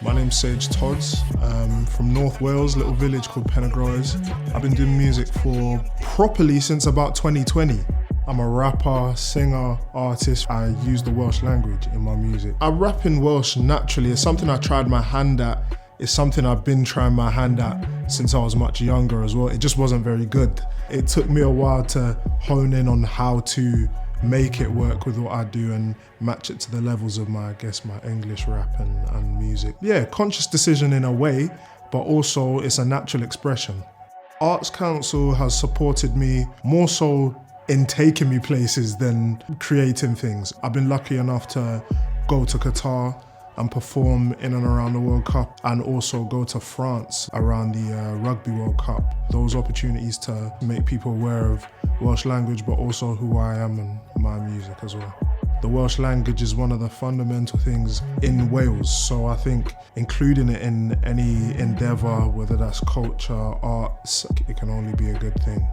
My name's Todz. From North Wales, little village called Pennegroes. I've been doing music for properly since about 2020. I'm a rapper, singer, artist. I use the Welsh language in my music. I rap in Welsh naturally. It's something I tried my hand at. It's something I've been trying my hand at since I was much younger as well. It just wasn't very good. It took me a while to hone in on how to make it work with what I do and match it to the levels of my English rap and music. Yeah, conscious decision in a way, but also it's a natural expression. Arts Council has supported me more so in taking me places than creating things. I've been lucky enough to go to Qatar and perform in and around the World Cup, and also go to France around the Rugby World Cup. Those opportunities to make people aware of Welsh language, but also who I am and my music as well. The Welsh language is one of the fundamental things in Wales, so I think including it in any endeavour, whether that's culture, arts, it can only be a good thing.